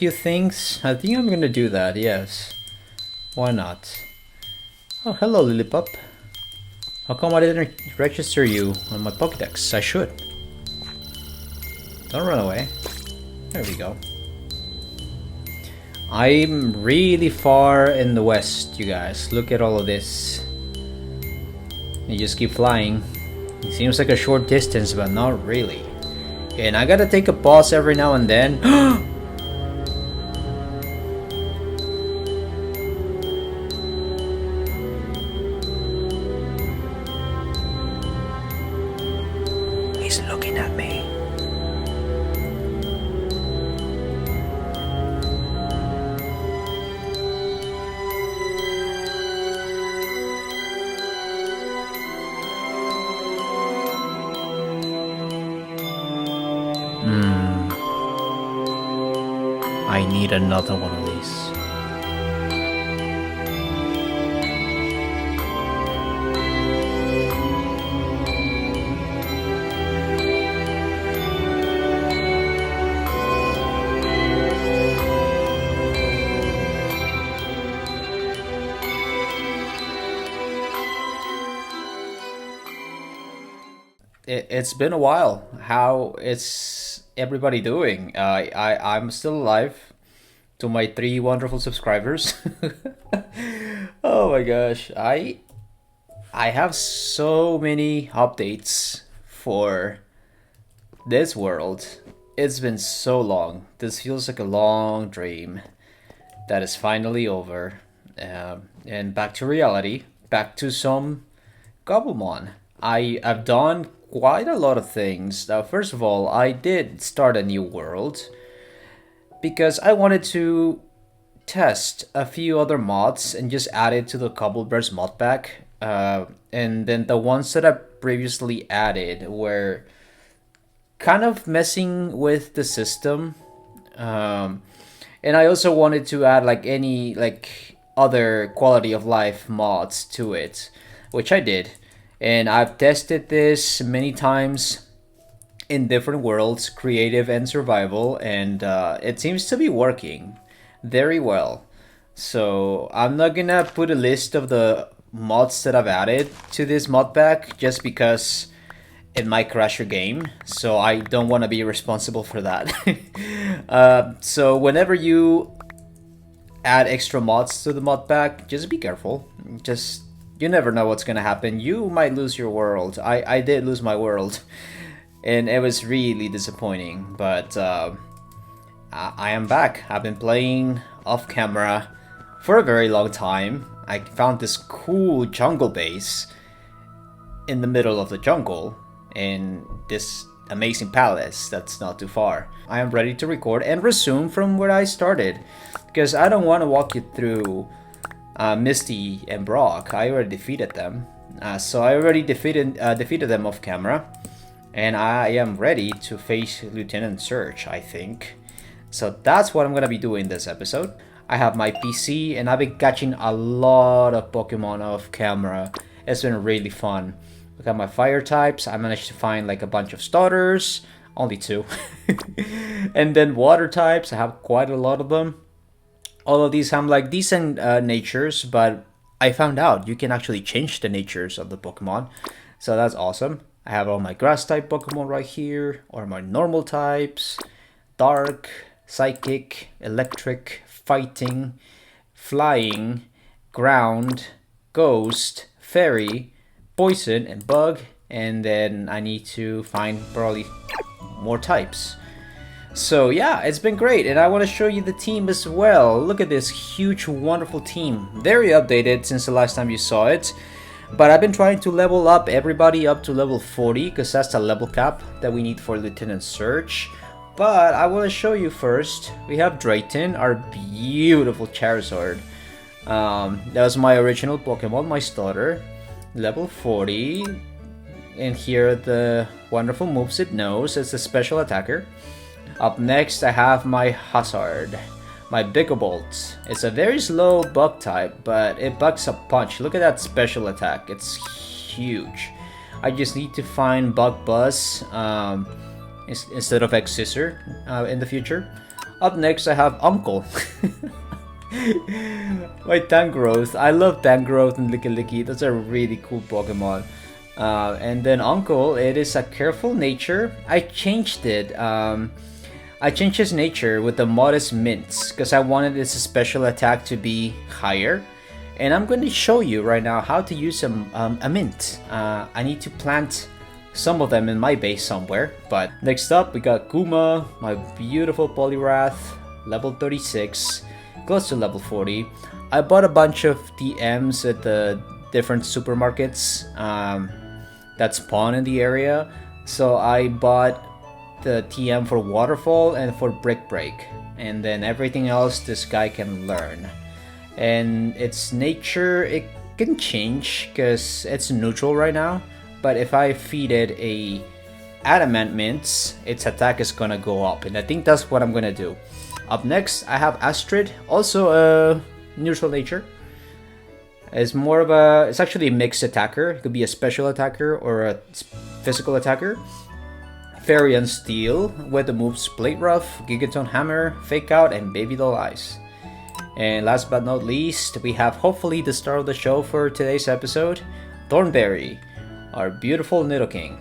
few things. I think I'm gonna do that, yes. Why not? Oh, hello, Lillipup. How come I didn't register you on my Pokédex? I should. Don't run away. There we go. I'm really far in the west, you guys. Look at all of this. You just keep flying. It seems like a short distance, but not really. And I gotta take a pause every now and then. He's looking at me. I need another one of these. It's been a while. How is everybody doing? I'm still alive. To my 3 wonderful subscribers. Oh my gosh, I have so many updates for this world. It's been so long. This feels like a long dream that is finally over. And back to reality. Back to some Cobblemon. I've done quite a lot of things. Now, first of all, I did start a new world because I wanted to test a few other mods and just add it to the Cobbleverse mod pack. And then the ones that I previously added were kind of messing with the system. And I also wanted to add like any like other quality of life mods to it, which I did. And I've tested this many times in different worlds, creative and survival, and it seems to be working very well. So I'm not gonna put a list of the mods that I've added to this mod pack just because it might crash your game. So I don't want to be responsible for that. So whenever you add extra mods to the mod pack, just be careful. Just you never know what's gonna happen. You might lose your world. I did lose my world. And it was really disappointing, but I am back. I've been playing off camera for a very long time. I found this cool jungle base in the middle of the jungle in this amazing palace that's not too far. I am ready to record and resume from where I started because I don't want to walk you through Misty and Brock. I already defeated them. So I already defeated them off camera. And I am ready to face Lieutenant Surge, I think. So that's what I'm gonna be doing this episode. I have my PC and I've been catching a lot of Pokemon off camera. It's been really fun. Look at my fire types. I managed to find like a bunch of starters. Only 2. And then water types. I have quite a lot of them. All of these have like decent natures, but I found out you can actually change the natures of the Pokemon. So that's awesome. I have all my grass type Pokemon right here, or my normal types, dark, psychic, electric, fighting, flying, ground, ghost, fairy, poison, and bug. And then I need to find probably more types. So yeah, it's been great, and I want to show you the team as well. Look at this huge, wonderful team. Very updated since the last time you saw it. But I've been trying to level up everybody up to level 40 because that's the level cap that we need for Lieutenant Surge. But I want to show you first. We have Drayton, our beautiful Charizard. That was my original Pokemon, my starter. Level 40. And here are the wonderful moves it knows. It's a special attacker. Up next I have my Hazard. My Bigobolt. It's a very slow bug type, but it bugs a punch. Look at that special attack. It's huge. I just need to find Bug Buzz instead of X-Scissor in the future. Up next, I have Uncle. My Tangrowth. I love Tangrowth and Licky Licky. Those are really cool Pokemon. And then Uncle, it is a careful nature. I changed it. I changed his nature with the modest mints because I wanted his special attack to be higher. And I'm going to show you right now how to use a mint. I need to plant some of them in my base somewhere. But next up, we got Kuma, my beautiful Poliwrath, level 36, close to level 40. I bought a bunch of TMs at the different supermarkets that spawn in the area. So I bought the TM for Waterfall and for Brick Break. And then everything else this guy can learn. And its nature, it can change because it's neutral right now. But if I feed it a Adamant Mints, its attack is gonna go up. And I think that's what I'm gonna do. Up next, I have Astrid, also a neutral nature. It's more of a, it's actually a mixed attacker. It could be a special attacker or a physical attacker. Fairy and Steel with the moves Blade Rough, Gigaton Hammer, Fake Out, and Baby Doll Eyes. And last but not least, we have hopefully the star of the show for today's episode, Thornberry, our beautiful Nidoking.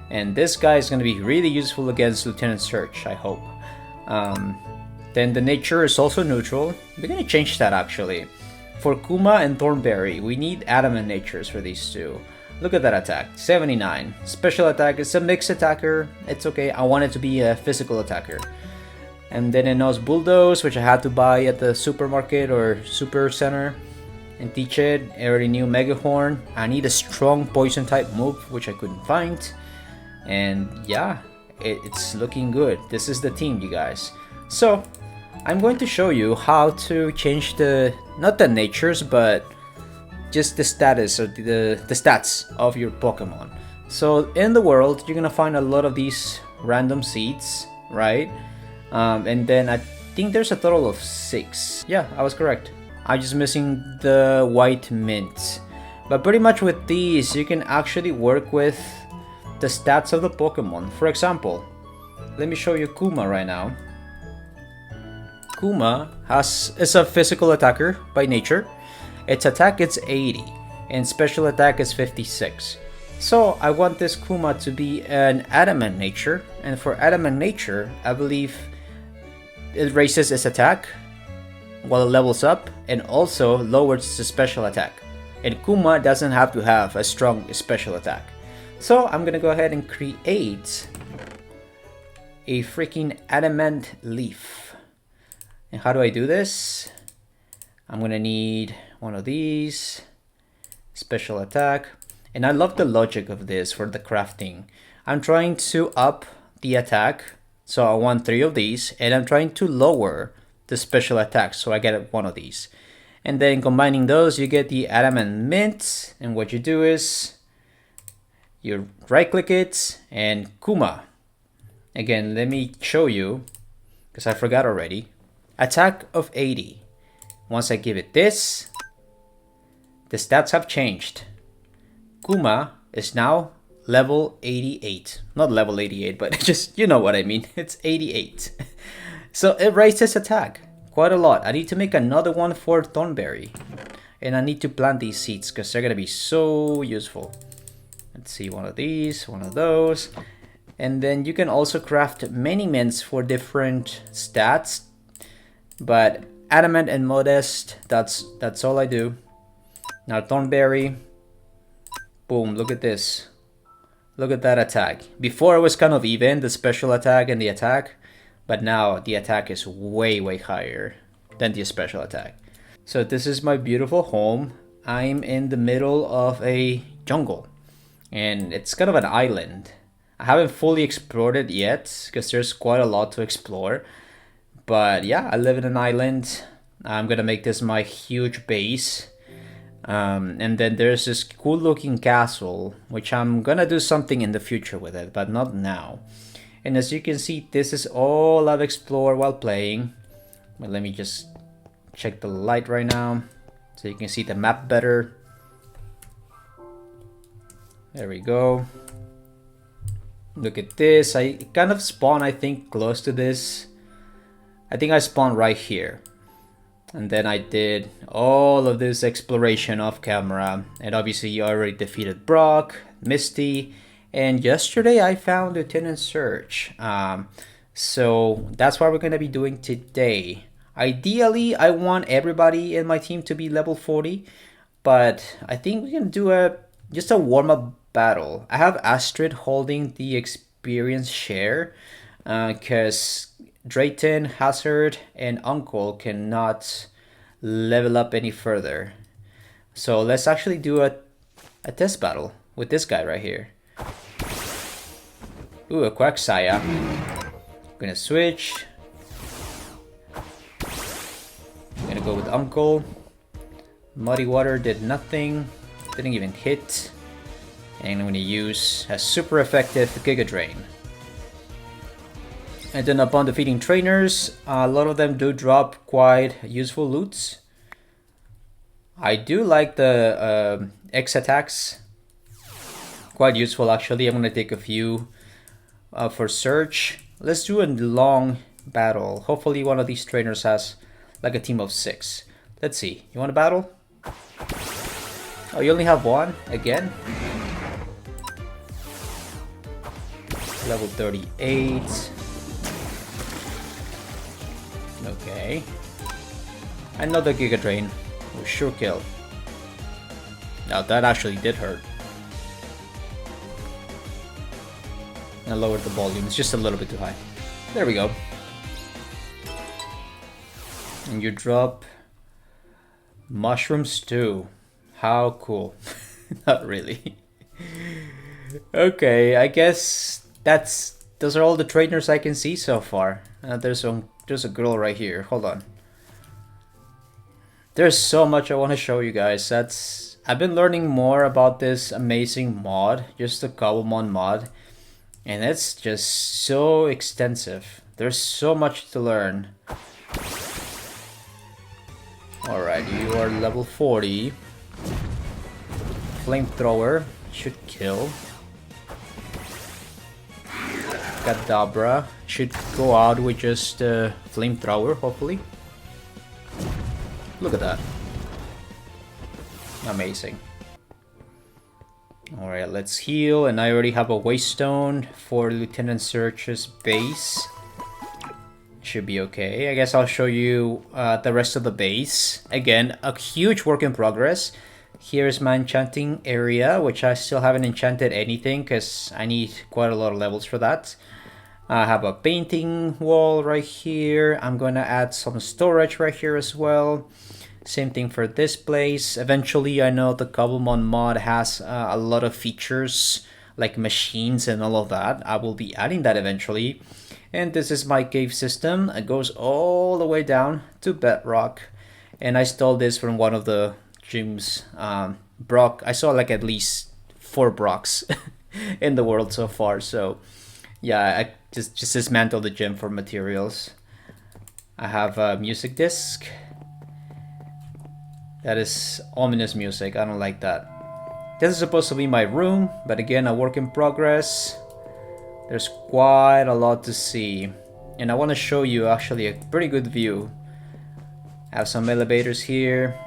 And this guy is going to be really useful against Lieutenant Surge, I hope. Then the nature is also neutral. We're going to change that actually. For Kuma and Thornberry, we need adamant natures for these two. Look at that attack, 79. Special attack is a mixed attacker. It's okay, I want it to be a physical attacker. And then it knows Bulldoze, which I had to buy at the supermarket or super center. And teach it. I already knew Megahorn. I need a strong poison type move, which I couldn't find. And yeah, it's looking good. This is the team, you guys. So, I'm going to show you how to change the, not the natures, but just the status or the stats of your Pokemon. So in the world, you're gonna find a lot of these random seeds, right? And then I think there's a total of 6. Yeah, I was correct. I'm just missing the white mint. But pretty much with these, you can actually work with the stats of the Pokemon. For example, let me show you Kuma right now. Kuma is a physical attacker by nature. Its attack is 80 and special attack is 56. So I want this Kuma to be an adamant nature, and for adamant nature, I believe it raises its attack while it levels up and also lowers the special attack. And Kuma doesn't have to have a strong special attack. So I'm gonna go ahead and create a freaking adamant leaf. And how do I do this? I'm gonna need one of these, special attack. And I love the logic of this for the crafting. I'm trying to up the attack, so I want 3 of these, and I'm trying to lower the special attack, so I get one of these. And then combining those, you get the adamant mint, and what you do is you right click it and Kuma. Again, let me show you, because I forgot already. Attack of 80. Once I give it this, the stats have changed. Kuma is now level 88. Not level 88, but just, you know what I mean. It's 88. So it raises attack quite a lot. I need to make another one for Thornberry. And I need to plant these seeds because they're going to be so useful. Let's see, one of these, one of those. And then you can also craft many mints for different stats. But adamant and modest, that's all I do. Now Thornberry, boom, look at this. Look at that attack. Before it was kind of even, the special attack and the attack. But now the attack is way, way higher than the special attack. So this is my beautiful home. I'm in the middle of a jungle. And it's kind of an island. I haven't fully explored it yet because there's quite a lot to explore. But yeah, I live in an island. I'm gonna make this my huge base. And then there's this cool looking castle, which I'm gonna do something in the future with it, but not now. And as you can see, this is all I've explored while playing. But let me just check the light right now so you can see the map better. There we go. Look at this. I kind of spawn, I think, close to this I think I spawned right here. And then I did all of this exploration off camera. And obviously you already defeated Brock, Misty, and yesterday I found Lieutenant Surge. So that's what we're going to be doing today. Ideally, I want everybody in my team to be level 40. But I think we can do just a warm-up battle. I have Astrid holding the experience share. Because Drayton, Hazard, and Uncle cannot level up any further. So let's actually do a test battle with this guy right here. Ooh, a Quagsire. Gonna switch. Gonna go with Uncle. Muddy Water did nothing. Didn't even hit. And I'm gonna use a super effective Giga Drain. And then upon defeating trainers, a lot of them do drop quite useful loots. I do like the X attacks. Quite useful actually. I'm gonna take a few for Search. Let's do a long battle. Hopefully one of these trainers has like a team of 6. Let's see. You want a battle? Oh, you only have one? Again? Level 38. Okay. Another Giga Drain will sure kill. Now that actually did hurt. I lowered the volume, it's just a little bit too high. There we go. And you drop Mushroom Stew. How cool. Not really. Okay, I guess those are all the trainers I can see so far. There's a girl right here. Hold on. There's so much I want to show you guys. I've been learning more about this amazing mod, just the Cobblemon mod, and it's just so extensive. There's so much to learn. Alright, you are level 40. Flamethrower should kill. Kadabra should go out with just Flamethrower, hopefully. Look at that. Amazing. Alright, let's heal. And I already have a Waystone for Lieutenant Surge's base. Should be okay. I guess I'll show you the rest of the base. Again, a huge work in progress. Here's my enchanting area, which I still haven't enchanted anything because I need quite a lot of levels for that. I have a painting wall right here. I'm going to add some storage right here as well. Same thing for this place. Eventually, I know the Cobblemon mod has a lot of features like machines and all of that. I will be adding that eventually. And this is my cave system. It goes all the way down to bedrock. And I stole this from one of the gyms. Brock, I saw like at least 4 Brocks in the world so far. So yeah, I just dismantled the gym for materials. I have a music disc. That is ominous music. I don't like that. This is supposed to be my room, but again, a work in progress. There's quite a lot to see. And I want to show you actually a pretty good view. I have some elevators here.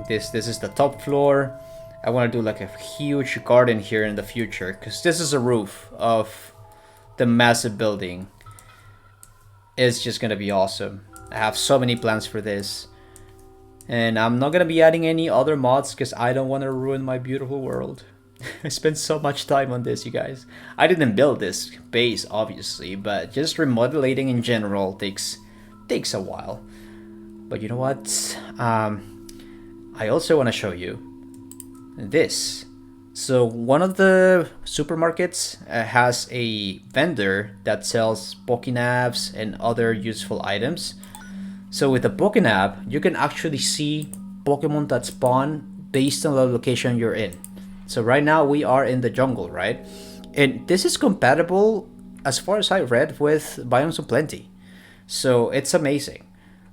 This is the top floor. I want to do like a huge garden here in the future, because this is a roof of the massive building. It's just gonna be awesome. I have so many plans for this. And I'm not gonna be adding any other mods because I don't want to ruin my beautiful world. I spent so much time on this, you guys. I didn't build this base, obviously, but just remodeling in general takes a while. But you know what? I also want to show you this. So one of the supermarkets has a vendor that sells Pokénavs and other useful items. So with the Pokénav, you can actually see Pokemon that spawn based on the location you're in. So right now we are in the jungle, right? And this is compatible, as far as I read, with Biomes of Plenty. So it's amazing.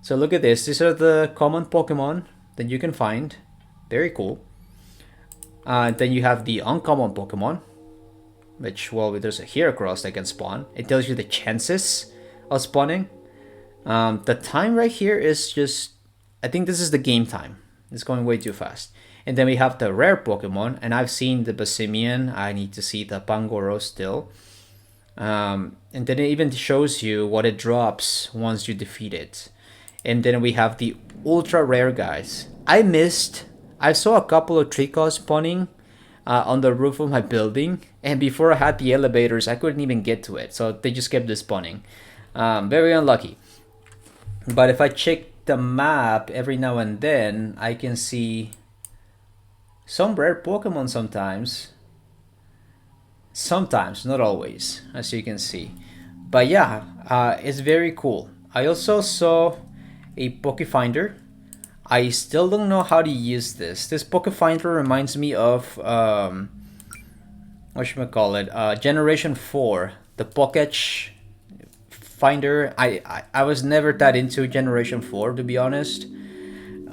So look at this. These are the common Pokemon that you can find. Very cool. Then you have the uncommon Pokemon, which, well, there's a Heracross that can spawn. It tells you the chances of spawning. The time right here is just, I think this is the game time. It's going way too fast. And then we have the rare Pokemon, and I've seen the Basimian. I need to see the Pangoro still. And then it even shows you what it drops once you defeat it. And then we have the ultra rare guys. I saw a couple of Tricos spawning on the roof of my building, and before I had the elevators, I couldn't even get to it. So they just kept despawning. Very unlucky. But if I check the map every now and then, I can see some rare Pokemon sometimes. Sometimes, not always, as you can see. But yeah, it's very cool. I also saw a Pokefinder. I still don't know how to use this. This Pokefinder reminds me of what Generation 4, the Poketch Finder. I was never that into Generation 4, to be honest.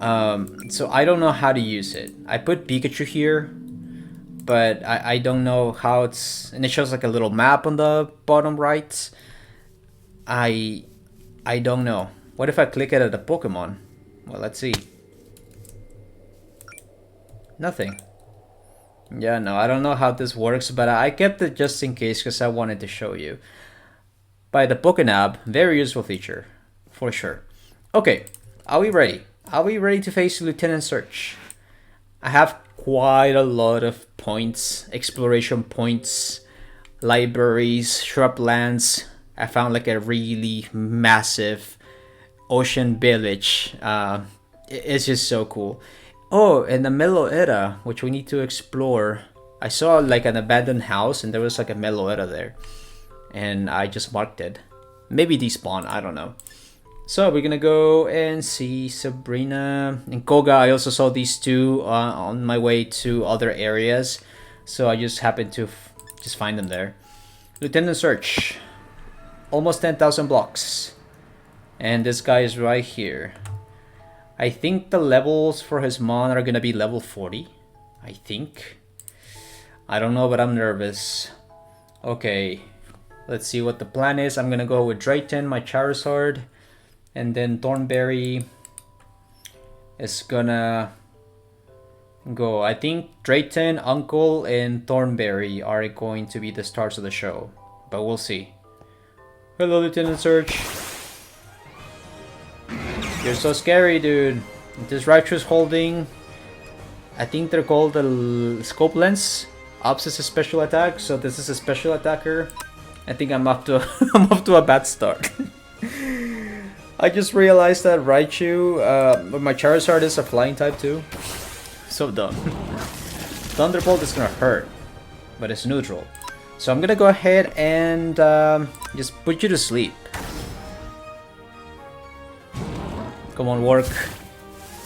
So I don't know how to use it. I put Pikachu here, but I don't know how it's, and it shows like a little map on the bottom right. I don't know. What if I click it at a Pokemon? Well, let's see. Nothing. Yeah, no, I don't know how this works, but I kept it just in case because I wanted to show you. By the Pokénab, very useful feature, for sure. Okay, are we ready? Are we ready to face Lieutenant Search? I have quite a lot of points, exploration points, libraries, shrublands. I found like a really massive ocean village. It's just so cool. Oh, and the Meloetta, which we need to explore. I saw like an abandoned house and there was like a Meloetta there. And I just marked it. Maybe despawn, I don't know. So we're gonna go and see Sabrina and Koga. I also saw these two on my way to other areas. So I just happened to just find them there. Lieutenant Search. Almost 10,000 blocks. And this guy is right here. I think the levels for his mon are gonna be level 40. I think. I don't know, but I'm nervous. Okay. Let's see what the plan is. I'm gonna go with Drayton, my Charizard. And then Thornberry is gonna go. I think Drayton, Uncle, and Thornberry are going to be the stars of the show. But we'll see. Hello, Lieutenant Search. You're so scary, dude. This Raichu's holding, I think they're called the scope lens. Ops is a special attack, so this is a special attacker. I think I'm off to I'm off to a bad start. I just realized that Raichu, but my Charizard is a flying type too. So dumb. Thunderbolt is gonna hurt, but it's neutral. So I'm gonna go ahead and just put you to sleep. Come on, work.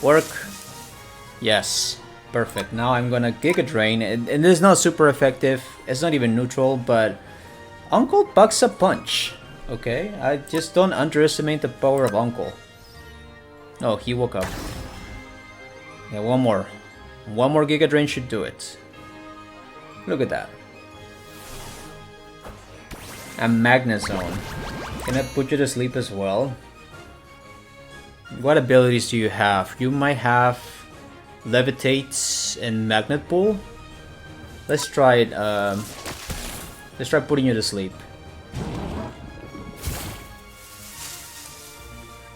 Work. Yes. Perfect. Now I'm gonna Giga Drain. And it's not super effective. It's not even neutral, but Uncle bucks a punch. Okay? I just don't underestimate the power of Uncle. Oh, he woke up. Yeah, one more. One more Giga Drain should do it. Look at that. And Magnet Zone. Can I put you to sleep as well? What abilities do you have? You might have Levitates and Magnet Pull. Let's try it. Let's try putting you to sleep.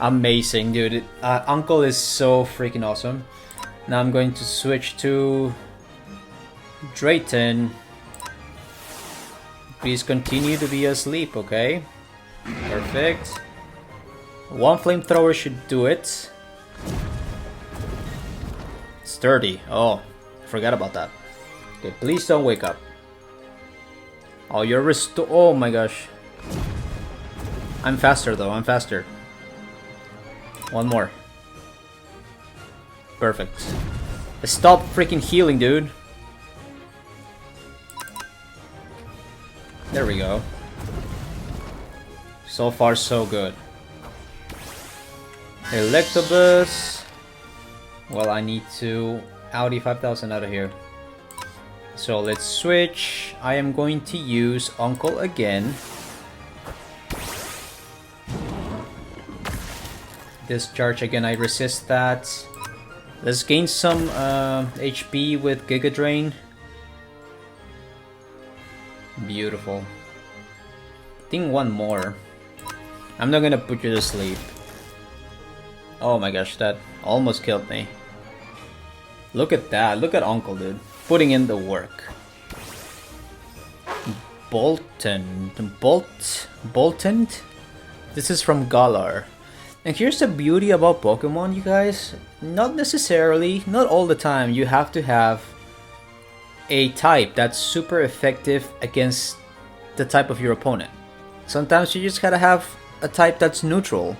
Amazing, dude. Uncle is so freaking awesome. Now I'm going to switch to Drayton. Please continue to be asleep, okay? Perfect. One flamethrower should do it. It's 30. Oh, forgot about that. Okay, please don't wake up. Oh, you're restored. Oh my gosh. I'm faster though, I'm faster. One more. Perfect. Stop freaking healing, dude. There we go. So far, so good. Electabuzz. Well, I need to Audi 5000 out of here. So let's switch. I am going to use Uncle again. Discharge again, I resist that. Let's gain some HP with Giga Drain. Beautiful. I think one more. I'm not gonna put you to sleep. Oh my gosh, that almost killed me. Look at that. Look at Uncle, dude. Putting in the work. Bolton. Bolton? This is from Galar. And here's the beauty about Pokemon, you guys. Not necessarily, not all the time, you have to have a type that's super effective against the type of your opponent. Sometimes you just gotta have a type that's neutral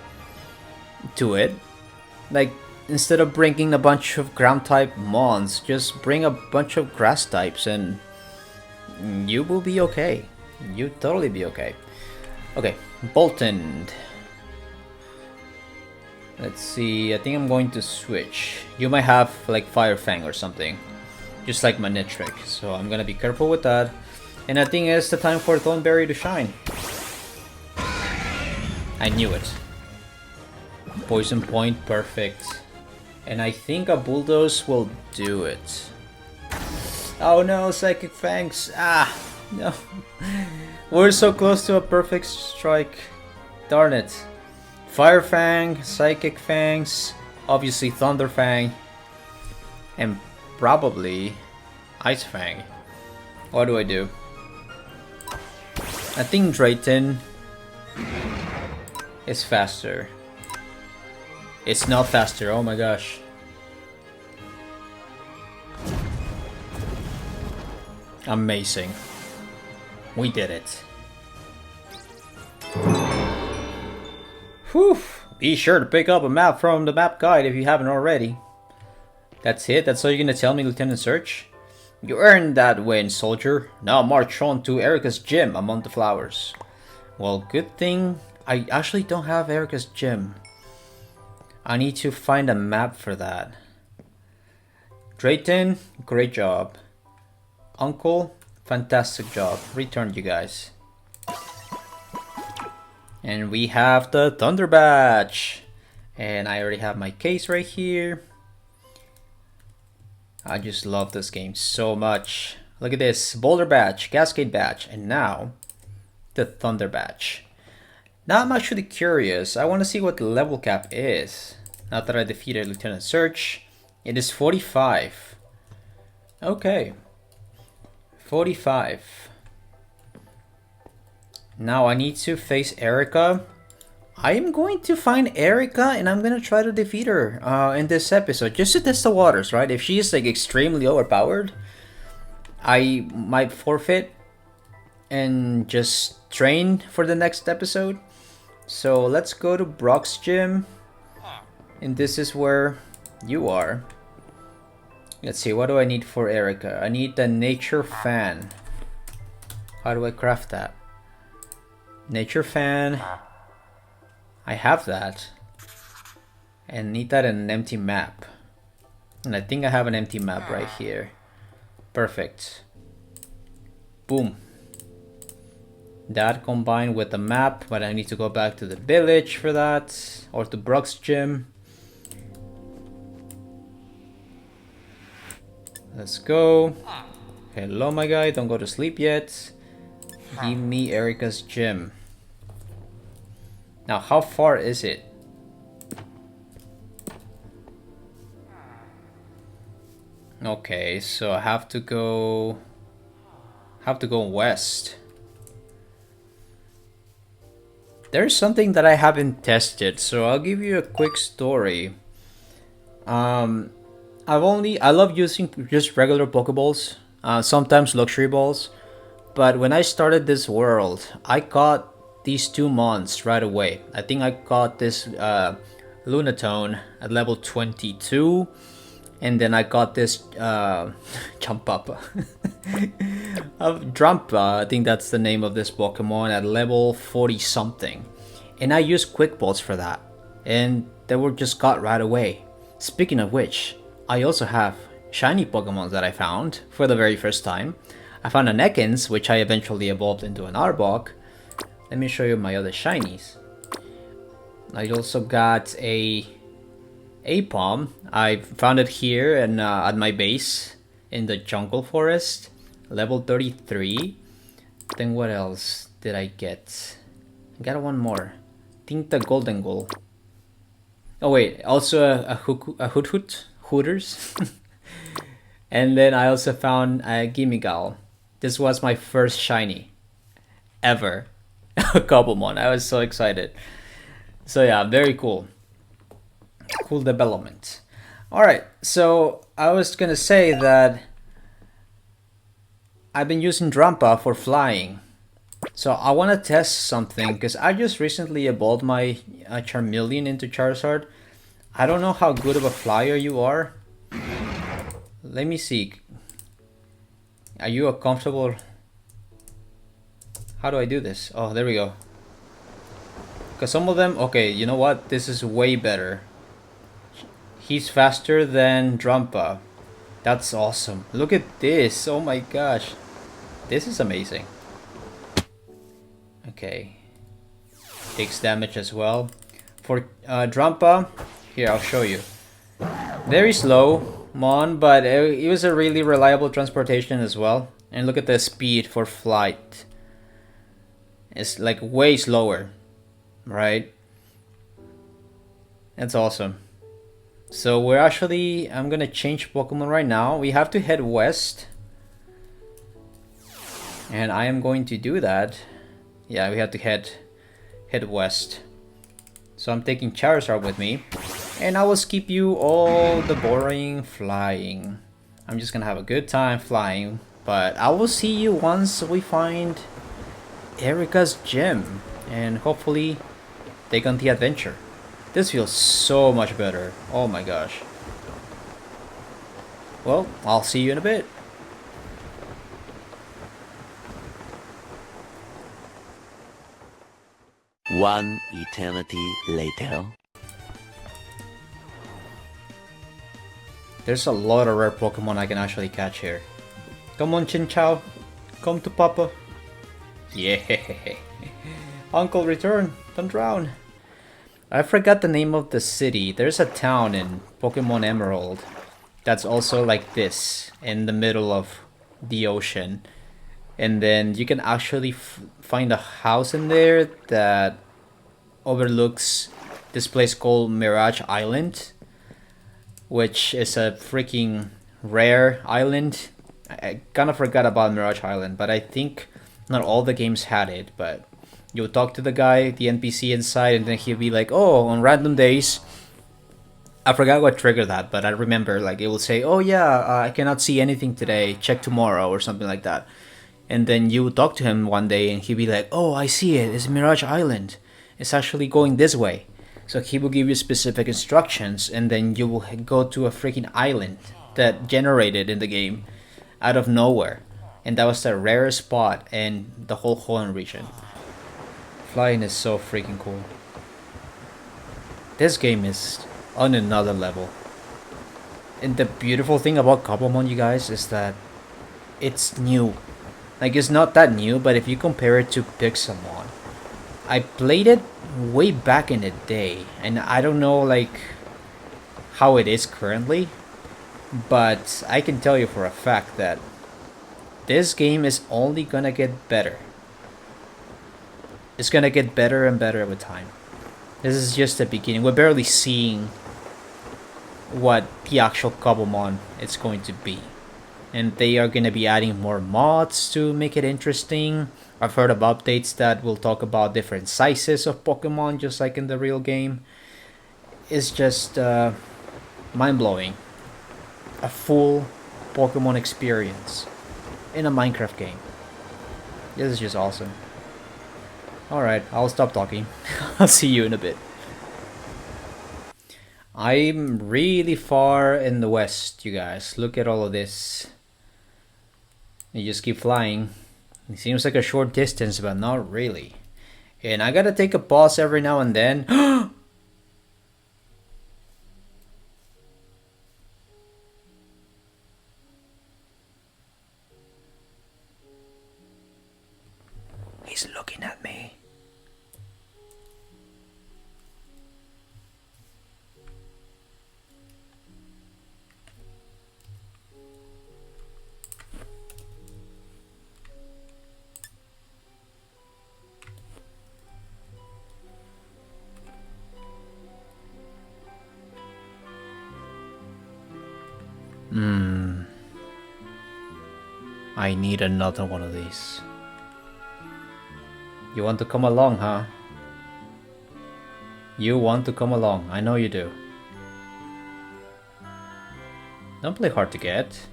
to it. Like, instead of bringing a bunch of ground type mons, just bring a bunch of grass types and you will be okay. You'll totally be okay. Okay, Bolton. Let's see, I think I'm going to switch. You might have like Fire Fang or something, just like Manectric, so I'm gonna be careful with that. And I think it's the time for Thornberry to shine. I knew it. Poison Point, perfect. And I think a Bulldoze will do it. Oh no, Psychic Fangs! Ah, no. We're so close to a perfect strike. Darn it. Fire Fang, Psychic Fangs, obviously Thunder Fang, and probably Ice Fang. What do I do? I think Drayton is faster. It's not faster, oh my gosh. Amazing. We did it. Whew. Be sure to pick up a map from the map guide if you haven't already. That's it? That's all you're gonna tell me, Lieutenant Search? You earned that win, soldier. Now march on to Erika's gym among the flowers. Well, good thing I actually don't have Erika's gym. I need to find a map for that. Drayton, great job. Uncle, fantastic job. Returned you guys. And we have the Thunder Badge. And I already have my case right here. I just love this game so much. Look at this. Boulder Badge, Cascade Badge, and now the Thunder Badge. Now I'm actually curious. I want to see what the level cap is. Now that I defeated Lieutenant Search. It is 45. Okay. 45. Now I need to face Erika. I am going to find Erika and I'm gonna try to defeat her in this episode, just to test the waters, right? If she is like extremely overpowered, I might forfeit and just train for the next episode. So let's go to Brock's gym, and this is where you are. Let's see, what do I need for Erika? I need the Nature Fan. How do I craft that? Nature Fan. I have that. And need that in an empty map. And I think I have an empty map right here. Perfect. Boom. That combined with the map, but I need to go back to the village for that. Or to Brock's gym. Let's go. Hello my guy, don't go to sleep yet. Give me Erika's gym. Now, how far is it? Okay, so I have to go west. There's something that I haven't tested, so I'll give you a quick story. I love using just regular Pokeballs, sometimes luxury balls, but when I started this world, I caught these two mons right away. I think I got this Lunatone at level 22, and then I got this Jump Up. Drampa, I think that's the name of this Pokemon, at level 40 something. And I used Quick Balls for that, and they were just caught right away. Speaking of which, I also have shiny Pokemon that I found for the very first time. I found an Ekans, which I eventually evolved into an Arbok. Let me show you my other shinies. I also got a palm. I found it here and at my base in the jungle forest, level 33. Then what else did I get? I got one more. I think the golden goal. Oh wait, also a hoot hoot hooters. And then I also found a Gimigal. This was my first shiny ever. A Cobblemon. I was so excited. So yeah, very cool. Cool development. Alright, so I was gonna say that I've been using Drampa for flying. So I want to test something because I just recently evolved my Charmeleon into Charizard. I don't know how good of a flyer you are. Let me see. Are you a comfortable... How do I do this? Oh, there we go. Because some of them... Okay, you know what? This is way better. He's faster than Drampa. That's awesome. Look at this. Oh my gosh. This is amazing. Okay. Takes damage as well. For Drampa, here, I'll show you. Very slow, Mon, but it was a really reliable transportation as well. And look at the speed for flight. It's like way slower, right? That's awesome. So we're actually, I'm gonna change Pokemon right now. We have to head west. And I am going to do that. Yeah, we have to head west. So I'm taking Charizard with me. And I will skip you all the boring flying. I'm just gonna have a good time flying. But I will see you once we find Erika's gym. And hopefully take on the adventure. This feels so much better. Oh my gosh. Well, I'll see you in a bit. One eternity later. There's a lot of rare Pokemon I can actually catch here. Come on, Chinchou. Come to Papa. Yeah. Uncle, return. Don't drown. I forgot the name of the city. There's a town in Pokemon Emerald that's also like this, in the middle of the ocean. And then you can actually find a house in there that overlooks this place called Mirage Island, which is a freaking rare island. I kind of forgot about Mirage Island, but I think not all the games had it. But you'll talk to the guy, the NPC inside, and then he'll be like, oh, on random days, I forgot what triggered that, but I remember like it will say, oh yeah, I cannot see anything today, check tomorrow, or something like that. And then you would talk to him one day and he'd be like, oh, I see it, it's Mirage Island. It's actually going this way. So he will give you specific instructions and then you will go to a freaking island that generated in the game out of nowhere. And that was the rarest spot in the whole Hoenn region. Flying is so freaking cool. This game is on another level. And the beautiful thing about Cobblemon, you guys, is that it's new. Like, it's not that new, but if you compare it to Pixelmon, I played it way back in the day, and I don't know, like, how it is currently, but I can tell you for a fact that this game is only gonna get better. It's gonna get better and better with time. This is just the beginning. We're barely seeing what the actual Cobblemon is going to be. And they are going to be adding more mods to make it interesting. I've heard of updates that will talk about different sizes of Pokemon, just like in the real game. It's just mind-blowing. A full Pokemon experience in a Minecraft game. This is just awesome. Alright, I'll stop talking. I'll see you in a bit. I'm really far in the west, you guys. Look at all of this. You just keep flying. It seems like a short distance, but not really. And I gotta take a pause every now and then. He's looking at me. I need another one of these. You want to come along, huh? You want to come along. I know you do. Don't play hard to get.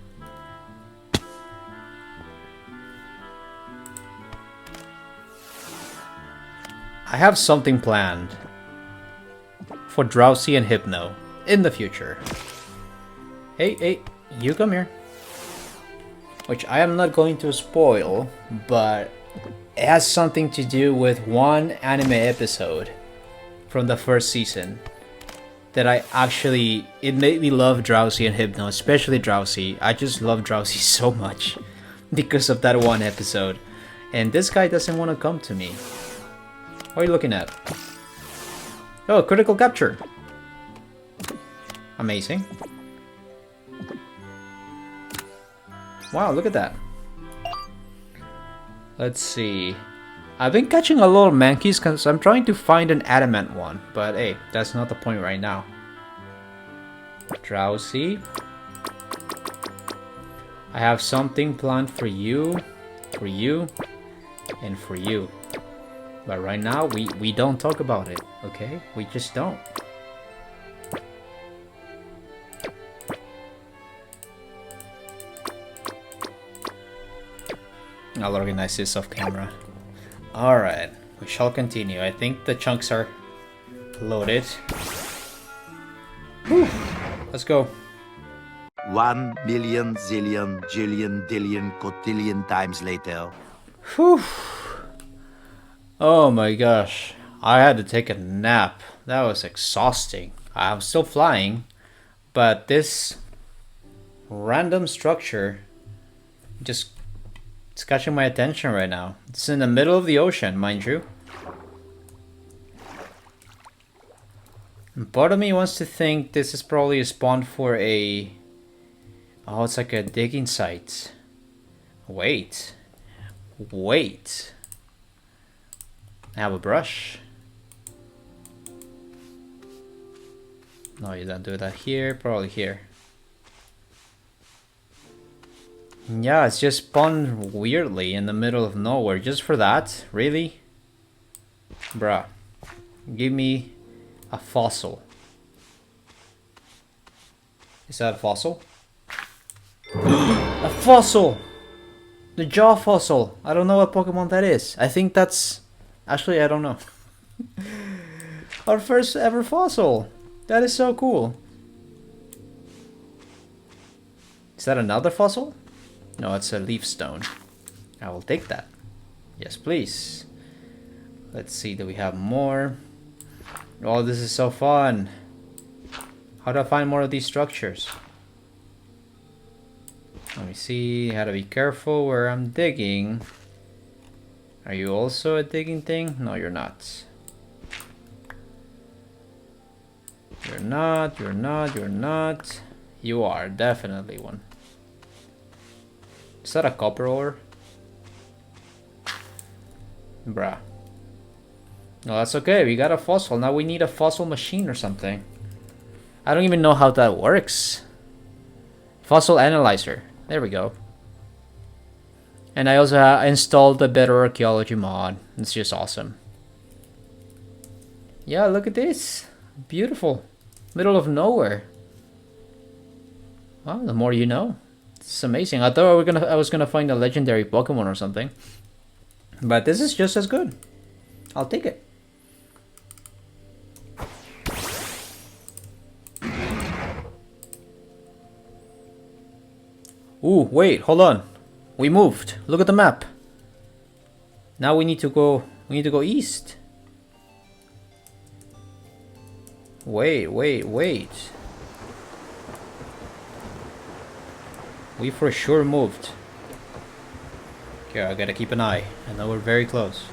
I have something planned for Drowsy and Hypno in the future. Hey, you come here. Which I am not going to spoil, but it has something to do with one anime episode from the first season that it made me love Drowsy and Hypno, especially Drowsy. I just love Drowsy so much because of that one episode. And this guy doesn't want to come to me. What are you looking at? Oh, critical capture. Amazing. Wow, look at that. Let's see. I've been catching a lot of mankeys because I'm trying to find an adamant one. But hey, that's not the point right now. Drowsy. I have something planned for you, and for you. But right now, we don't talk about it, okay? We just don't. I'll organize this off camera. Alright, we shall continue. I think the chunks are loaded. Whew. Let's go. 1 million zillion jillion dillion cotillion times later. Whew. Oh my gosh. I had to take a nap. That was exhausting. I'm still flying, but this random structure just it's catching my attention right now. It's in the middle of the ocean, mind you. And part of me wants to think this is probably a spawn for a... Oh, it's like a digging site. Wait. I have a brush. No, you don't do that here, probably here. Yeah, it's just spawned weirdly in the middle of nowhere. Just for that? Really? Bruh. Give me a fossil. Is that a fossil? A fossil! The jaw fossil! I don't know what Pokemon that is. I think that's... Actually, I don't know. Our first ever fossil! That is so cool. Is that another fossil? No, it's a leaf stone. I will take that. Yes, please. Let's see, do we have more? Oh, this is so fun. How do I find more of these structures? Let me see, how to be careful where I'm digging. Are you also a digging thing? No, you're not. You're not. You are definitely one. Is that a copper ore? Bruh. No, that's okay. We got a fossil. Now we need a fossil machine or something. I don't even know how that works. Fossil analyzer. There we go. And I also installed the Better Archaeology mod. It's just awesome. Yeah, look at this. Beautiful. Middle of nowhere. Well, the more you know. It's amazing. I thought I was gonna find a legendary Pokemon or something. But this is just as good. I'll take it. Ooh, wait, hold on. We moved. Look at the map. Now we need to go east. Wait. We for sure moved. Okay, I gotta keep an eye. I know we're very close.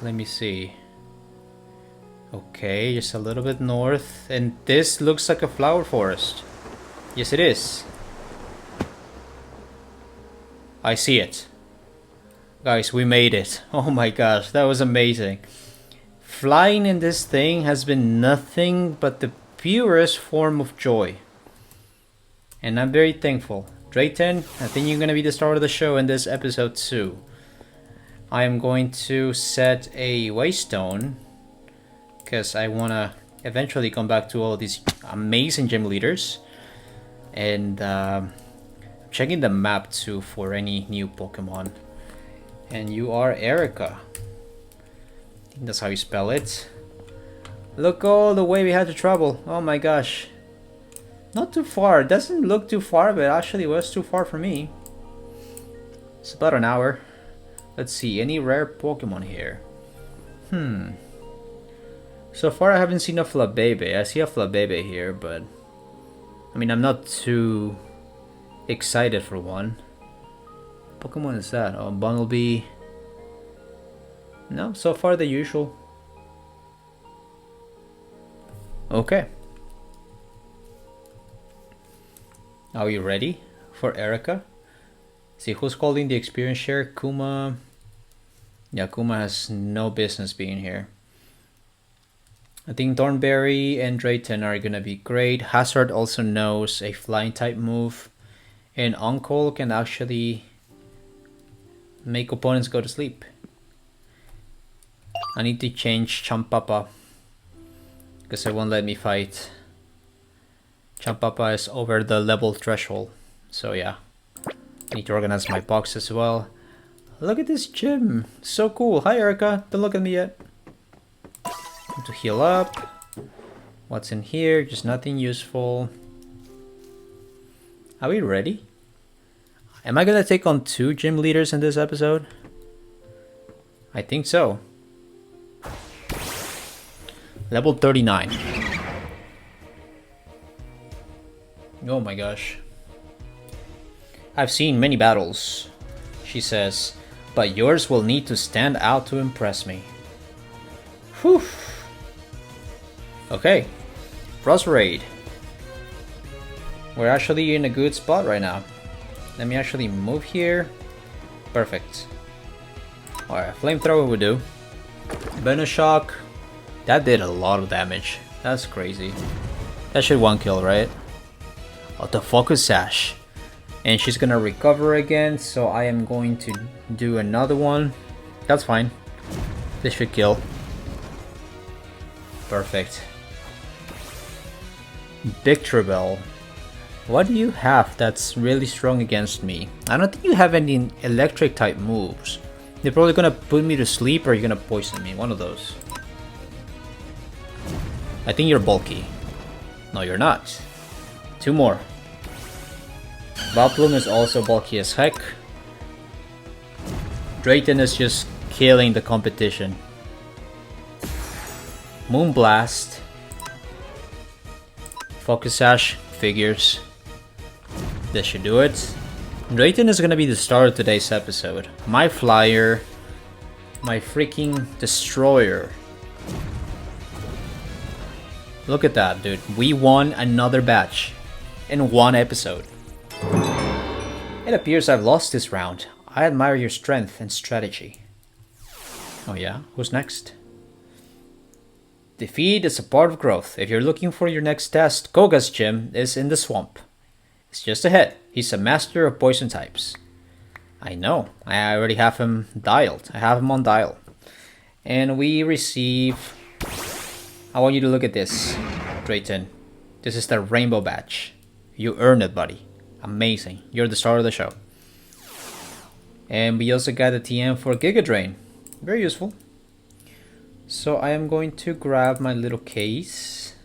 Let me see. Okay, just a little bit north. And this looks like a flower forest. Yes, it is. I see it. Guys, we made it. Oh my gosh, that was amazing. Flying in this thing has been nothing but the purest form of joy. And I'm very thankful. Drayton, I think you're going to be the star of the show in this episode too. I am going to set a waystone because I want to eventually come back to all these amazing gym leaders. And checking the map too for any new Pokemon. And you are Erika. I think that's how you spell it. Look all the way we had to travel. Oh my gosh. Not too far. It doesn't look too far, but actually was too far for me. It's about an hour. Let's see, any rare Pokemon here? So far I haven't seen a Flabebe. I see a Flabebe here, but I mean, I'm not too excited for one. Pokemon is that? Oh, Bunnelby. No, so far the usual. Okay. Are we ready for Erika? See who's calling the experience share? Kuma. Yeah, Kuma has no business being here. I think Thornberry and Drayton are gonna be great. Hazard also knows a flying type move. And Uncle can actually make opponents go to sleep. I need to change Champapa because it won't let me fight. Champapa is over the level threshold. So yeah. I need to organize my box as well. Look at this gym. So cool. Hi Erika. Don't look at me yet. Need to heal up. What's in here? Just nothing useful. Are we ready? Am I gonna take on 2 gym leaders in this episode? I think so. Level 39. Oh my gosh. I've seen many battles, she says, but yours will need to stand out to impress me. Whew. Okay. Frost Raid. We're actually in a good spot right now. Let me actually move here. Perfect. Alright, Flamethrower will do. Venoshock. That did a lot of damage. That's crazy. That should 1 kill, right? Oh, the Focus Sash. And she's gonna recover again, so I am going to do another one. That's fine. This should kill. Perfect. Victreebel. What do you have that's really strong against me? I don't think you have any electric type moves. They're probably gonna put me to sleep or you're gonna poison me. One of those. I think you're bulky. No, you're not. 2 more. Vileplume is also bulky as heck. Drayton is just killing the competition. Moonblast. Focus Sash. Figures. This should do it. Drayton is gonna be the star of today's episode. My flyer. My freaking destroyer. Look at that, dude. We won another batch in 1 episode. It appears I've lost this round. I admire your strength and strategy. Oh yeah? Who's next? Defeat is a part of growth. If you're looking for your next test, Koga's gym is in the swamp. It's just ahead. He's a master of poison types. I know. I already have him dialed. I have him on dial. And we receive... I want you to look at this, Drayton. This is the rainbow badge. You earned it, buddy. Amazing. You're the star of the show. And we also got the TM for Giga Drain. Very useful. So I am going to grab my little case.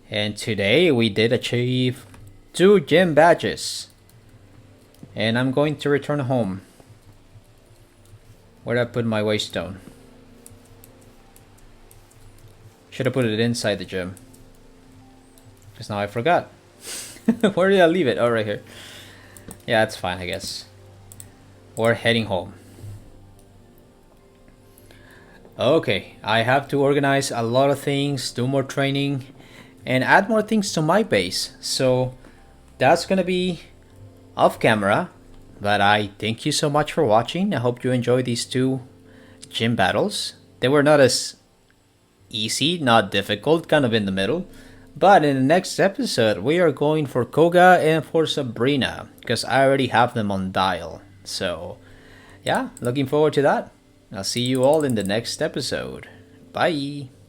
And today we did achieve 2 gym badges. And I'm going to return home. Where did I put my waystone? Should have put it inside the gym. Because now I forgot. Where did I leave it? Oh, right here. Yeah, that's fine, I guess. We're heading home. Okay, I have to organize a lot of things, do more training, and add more things to my base. So that's gonna be off camera. But I thank you so much for watching. I hope you enjoyed these two gym battles. They were not as easy, not difficult, kind of in the middle. But in the next episode, we are going for Koga and for Sabrina, because I already have them on dial. So, yeah, looking forward to that. I'll see you all in the next episode. Bye!